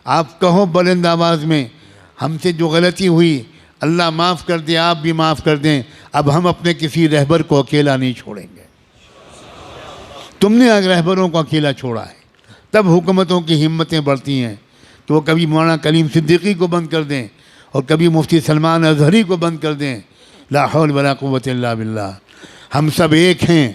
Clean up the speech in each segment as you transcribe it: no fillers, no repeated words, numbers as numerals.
آپ کہو بلند آواز میں ہم سے جو غلطی ہوئی اللہ معاف کر دے، آپ بھی معاف کر دیں، اب ہم اپنے کسی رہبر کو اکیلا نہیں چھوڑیں گے۔ تم نے رہبروں کو اکیلا چھوڑا ہے، تب حکومتوں کی ہمتیں بڑھتی ہیں کہ وہ کبھی مولانا کلیم صدیقی کو بند کر دیں اور کبھی مفتی سلمان اظہری کو بند کر دیں۔ لا حول ولا قوت الا باللہ۔ ہم سب ایک ہیں،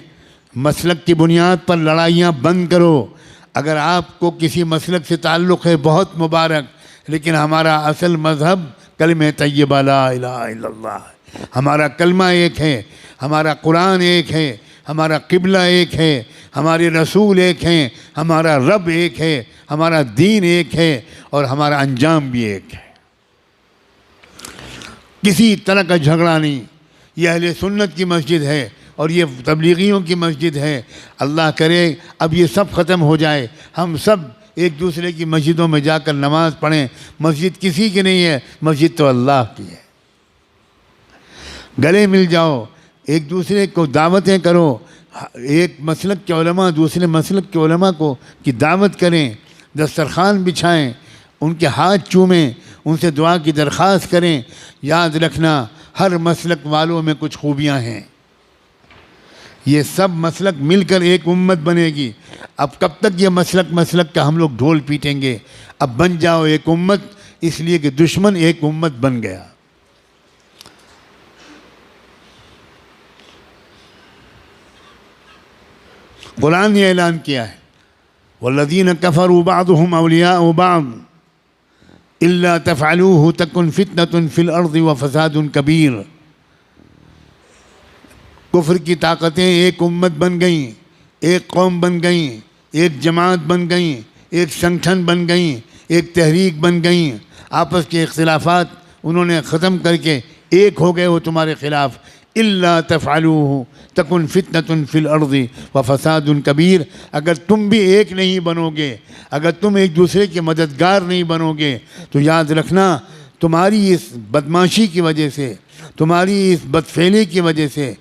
مسلک کی بنیاد پر لڑائیاں بند کرو۔ اگر آپ کو کسی مسلک سے تعلق ہے بہت مبارک، لیکن ہمارا اصل مذہب کلمہ طیبہ لا الہ الا اللہ ہے۔ ہمارا کلمہ ایک ہے، ہمارا قرآن ایک ہے، ہمارا قبلہ ایک ہے، ہمارے رسول ایک ہیں، ہمارا رب ایک ہے، ہمارا دین ایک ہے، اور ہمارا انجام بھی ایک ہے۔ کسی طرح کا جھگڑا نہیں۔ یہ اہل سنت کی مسجد ہے اور یہ تبلیغیوں کی مسجد ہے۔ اللہ کرے اب یہ سب ختم ہو جائے، ہم سب ایک دوسرے کی مسجدوں میں جا کر نماز پڑھیں۔ مسجد کسی کی نہیں ہے، مسجد تو اللہ کی ہے۔ گلے مل جاؤ، ایک دوسرے کو دعوتیں کرو، ایک مسلک کے علماء دوسرے مسلک کے علماء کی دعوت کریں، دسترخوان بچھائیں، ان کے ہاتھ چومیں، ان سے دعا کی درخواست کریں۔ یاد رکھنا ہر مسلک والوں میں کچھ خوبیاں ہیں، یہ سب مسلک مل کر ایک امت بنے گی۔ اب کب تک یہ مسلک کا ہم لوگ ڈھول پیٹیں گے؟ اب بن جاؤ ایک امت، اس لیے کہ دشمن ایک امت بن گیا۔ قرآن نے اعلان کیا ہے والذین کفروا بعضهم اولیاء بعض الا تفعلوه تکن فتنة فی الارض وفساد کبیر۔ کفر کی طاقتیں ایک امت بن گئیں، ایک قوم بن گئیں، ایک جماعت بن گئیں، ایک سنگٹھن بن گئیں، ایک تحریک بن گئیں۔ آپس کے اختلافات انہوں نے ختم کر کے ایک ہو گئے وہ تمہارے خلاف۔ الا تفعلوه تکن فتنة فی الارض وفساد کبیر۔ اگر تم بھی ایک نہیں بنو گے، اگر تم ایک دوسرے کے مددگار نہیں بنو گے، تو یاد رکھنا تمہاری اس بدماشی کی وجہ سے، تمہاری اس بدفعلی کی وجہ سے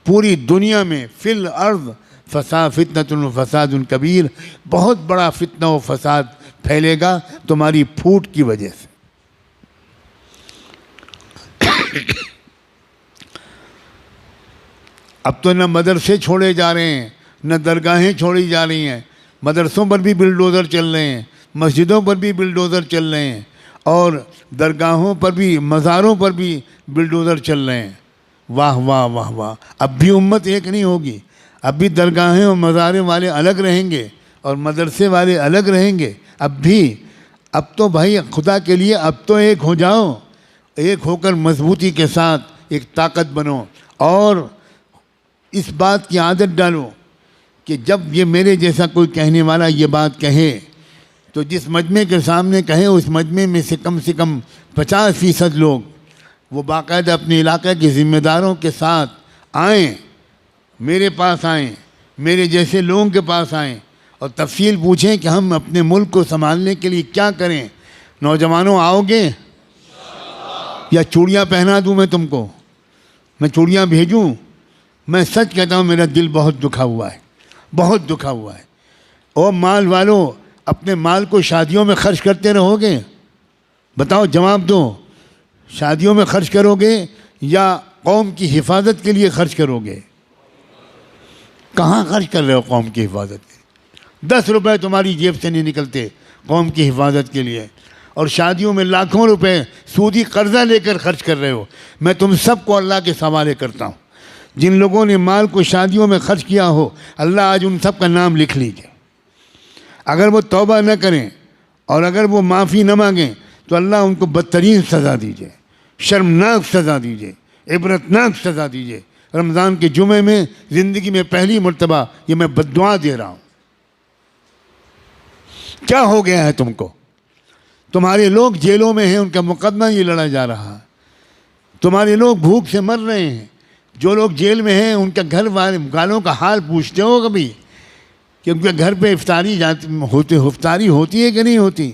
پوری دنیا میں فی الارض فتنة و فساد کبیر، بہت بڑا فتنہ و فساد پھیلے گا تمہاری پھوٹ کی وجہ سے۔ اب تو نہ مدرسے چھوڑے جا رہے ہیں، نہ درگاہیں چھوڑی جا رہی ہیں، مدرسوں پر بھی بلڈوزر چل رہے ہیں، مسجدوں پر بھی بلڈوزر چل رہے ہیں، اور درگاہوں پر بھی، مزاروں پر بھی بلڈوزر چل رہے ہیں۔ واہ واہ واہ واہ۔ اب بھی امت ایک نہیں ہوگی، اب بھی درگاہیں اور مزاریں والے الگ رہیں گے اور مدرسے والے الگ رہیں گے۔ اب تو بھائی خدا کے لیے اب تو ایک ہو جاؤ، ایک ہو کر مضبوطی کے ساتھ ایک طاقت بنو، اور اس بات کی عادت ڈالو کہ جب یہ میرے جیسا کوئی کہنے والا یہ بات کہے تو جس مجمع کے سامنے کہے اس مجمع میں سے کم 50% لوگ وہ باقاعدہ اپنے علاقے کے ذمہ داروں کے ساتھ آئیں، میرے پاس آئیں، میرے جیسے لوگوں کے پاس آئیں اور تفصیل پوچھیں کہ ہم اپنے ملک کو سنبھالنے کے لیے کیا کریں۔ نوجوانوں آؤ گے یا چوڑیاں پہنا دوں میں تم کو؟ میں چوڑیاں بھیجوں؟ میں سچ کہتا ہوں میرا دل بہت دکھا ہوا ہے، بہت دکھا ہوا ہے۔ اور مال والوں اپنے مال کو شادیوں میں خرچ کرتے رہو گے؟ بتاؤ، جواب دو۔ شادیوں میں خرچ کرو گے یا قوم کی حفاظت کے لیے خرچ کرو گے؟ کہاں خرچ کر رہے ہو قوم کی حفاظت کے لیے؟ 10 روپے تمہاری جیب سے نہیں نکلتے قوم کی حفاظت کے لیے، اور شادیوں میں لاکھوں روپے سودی قرضہ لے کر خرچ کر رہے ہو۔ میں تم سب کو اللہ کے حوالے کرتا ہوں، جن لوگوں نے مال کو شادیوں میں خرچ کیا ہو، اللہ آج ان سب کا نام لکھ لیجئے۔ اگر وہ توبہ نہ کریں اور اگر وہ معافی نہ مانگیں تو اللہ ان کو بدترین سزا دیجئے، شرمناک سزا دیجئے، عبرتناک سزا دیجئے۔ رمضان کے جمعے میں زندگی میں پہلی مرتبہ یہ میں بددعا دے رہا ہوں۔ کیا ہو گیا ہے تم کو؟ تمہارے لوگ جیلوں میں ہیں، ان کا مقدمہ یہ لڑا جا رہا ہے۔ تمہارے لوگ بھوک سے مر رہے ہیں۔ جو لوگ جیل میں ہیں ان کا گھر والوں کا حال پوچھتے ہو کبھی کہ ان کے گھر پہ افطاری ہوتی ہے کہ نہیں ہوتی؟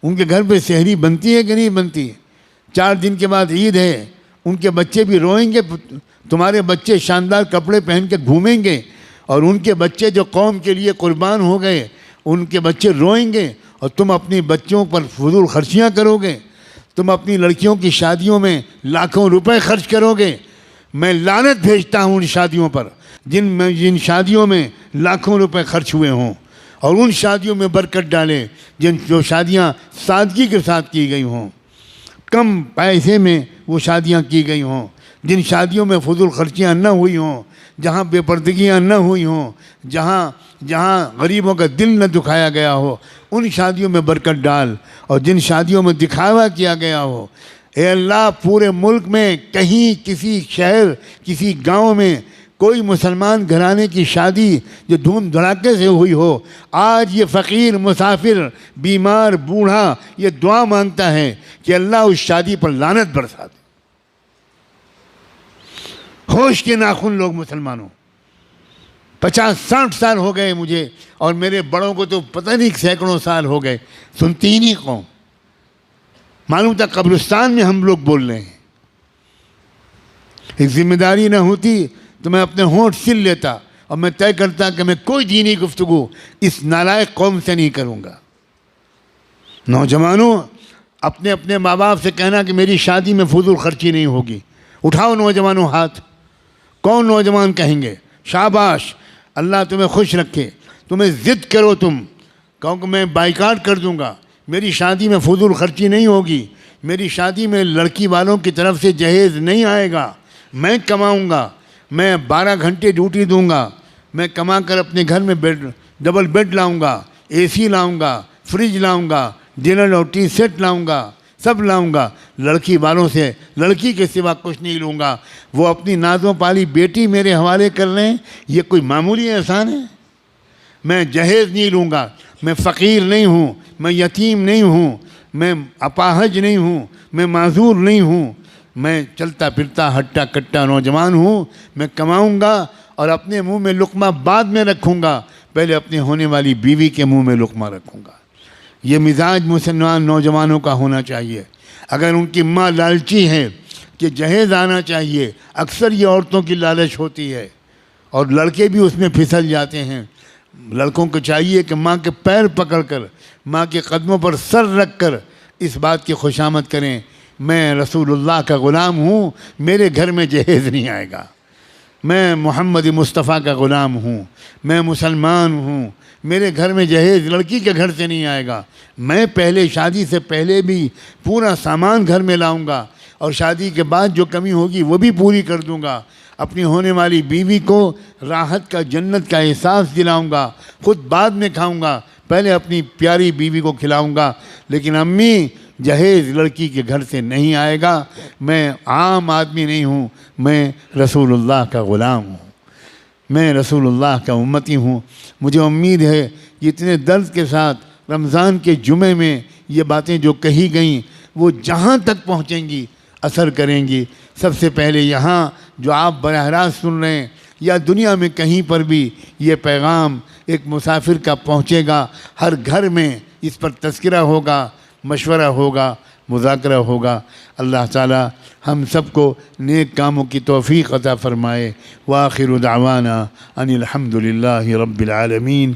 ان کے گھر پہ سحری بنتی ہے کہ نہیں بنتی؟ 4 دن کے بعد عید ہے، ان کے بچے بھی روئیں گے۔ تمہارے بچے شاندار کپڑے پہن کے گھومیں گے، اور ان کے بچے جو قوم کے لیے قربان ہو گئے ان کے بچے روئیں گے، اور تم اپنی بچوں پر فضول خرچیاں کرو گے، تم اپنی لڑکیوں کی شادیوں میں لاکھوں روپے خرچ کرو گے، میں لعنت بھیجتا ہوں ان شادیوں پر جن شادیوں میں لاکھوں روپے خرچ ہوئے ہوں، اور ان شادیوں میں برکت ڈالے جو شادیاں سادگی کے ساتھ کی گئی ہوں، کم پیسے میں وہ شادیاں کی گئی ہوں، جن شادیوں میں فضول خرچیاں نہ ہوئی ہوں، جہاں بے پردگیاں نہ ہوئی ہوں، جہاں غریبوں کا دل نہ دکھایا گیا ہو، ان شادیوں میں برکت ڈال، اور جن شادیوں میں دکھاوا کیا گیا ہو، اے اللہ پورے ملک میں کہیں کسی شہر کسی گاؤں میں کوئی مسلمان گھرانے کی شادی جو دھوم دھڑاکے سے ہوئی ہو، آج یہ فقیر مسافر بیمار بوڑھا یہ دعا مانگتا ہے کہ اللہ اس شادی پر لعنت برسا دے۔ ہوش کے ناخن لوگ مسلمانوں، 50-60 سال ہو گئے مجھے، اور میرے بڑوں کو تو پتہ نہیں سینکڑوں سال ہو گئے، سنتی ہی نہیں قوم، معلوم تھا قبرستان میں ہم لوگ بول رہے ہیں۔ ایک ذمہ داری نہ ہوتی تو میں اپنے ہونٹ سل لیتا اور میں طے کرتا کہ میں کوئی دینی گفتگو اس نالائق قوم سے نہیں کروں گا۔ نوجوانوں، اپنے اپنے ماں باپ سے کہنا کہ میری شادی میں فضول خرچی نہیں ہوگی، اٹھاؤ نوجوانوں ہاتھ۔ کون نوجوان کہیں گے شاباش، اللہ تمہیں خوش رکھے، تمہیں ضد کرو، تم کہو کہ میں بائیکاٹ کر دوں گا، میری شادی میں فضول خرچی نہیں ہوگی، میری شادی میں لڑکی والوں کی طرف سے جہیز نہیں آئے گا، میں کماؤں گا، میں 12 گھنٹے ڈیوٹی دوں گا، میں کما کر اپنے گھر میں ڈبل بیڈ لاؤں گا، اے سی لاؤں گا، فریج لاؤں گا، ڈنر اور ٹی سیٹ لاؤں گا، سب لاؤں گا، لڑکی والوں سے لڑکی کے سوا کچھ نہیں لوں گا، وہ اپنی نازوں پالی بیٹی میرے حوالے کر لیں، یہ کوئی معمولی احسان ہے؟ میں جہیز نہیں لوں گا، میں فقیر نہیں ہوں، میں یتیم نہیں ہوں، میں اپاہج نہیں ہوں، میں معذور نہیں ہوں، میں چلتا پھرتا ہٹا کٹا نوجوان ہوں، میں کماؤں گا اور اپنے منہ میں لقمہ بعد میں رکھوں گا، پہلے اپنے ہونے والی بیوی کے منہ میں لقمہ رکھوں گا۔ یہ مزاج مسلمان نوجوانوں کا ہونا چاہیے۔ اگر ان کی ماں لالچی ہے کہ جہیز آنا چاہیے، اکثر یہ عورتوں کی لالچ ہوتی ہے اور لڑکے بھی اس میں پھسل جاتے ہیں۔ لڑکوں کو چاہیے کہ ماں کے پیر پکڑ کر، ماں کے قدموں پر سر رکھ کر اس بات کی خوشامد کریں، میں رسول اللہ کا غلام ہوں، میرے گھر میں جہیز نہیں آئے گا، میں محمد مصطفیٰ کا غلام ہوں، میں مسلمان ہوں، میرے گھر میں جہیز لڑکی کے گھر سے نہیں آئے گا، میں پہلے شادی سے پہلے بھی پورا سامان گھر میں لاؤں گا اور شادی کے بعد جو کمی ہوگی وہ بھی پوری کر دوں گا، اپنی ہونے والی بیوی کو راحت کا جنت کا احساس دلاؤں گا، خود بعد میں کھاؤں گا، پہلے اپنی پیاری بیوی کو کھلاؤں گا، لیکن امی جہیز لڑکی کے گھر سے نہیں آئے گا، میں عام آدمی نہیں ہوں، میں رسول اللہ کا غلام ہوں، میں رسول اللہ کا امتی ہوں۔ مجھے امید ہے کہ اتنے درد کے ساتھ رمضان کے جمعے میں یہ باتیں جو کہی گئیں وہ جہاں تک پہنچیں گی اثر کریں گی۔ سب سے پہلے یہاں جو آپ براہ راست سن رہے ہیں یا دنیا میں کہیں پر بھی یہ پیغام ایک مسافر کا پہنچے گا، ہر گھر میں اس پر تذکرہ ہوگا، مشورہ ہوگا، مذاکرہ ہوگا۔ اللہ تعالی ہم سب کو نیک کاموں کی توفیق عطا فرمائے۔ وآخر دعوانا ان الحمد للہ رب العالمین۔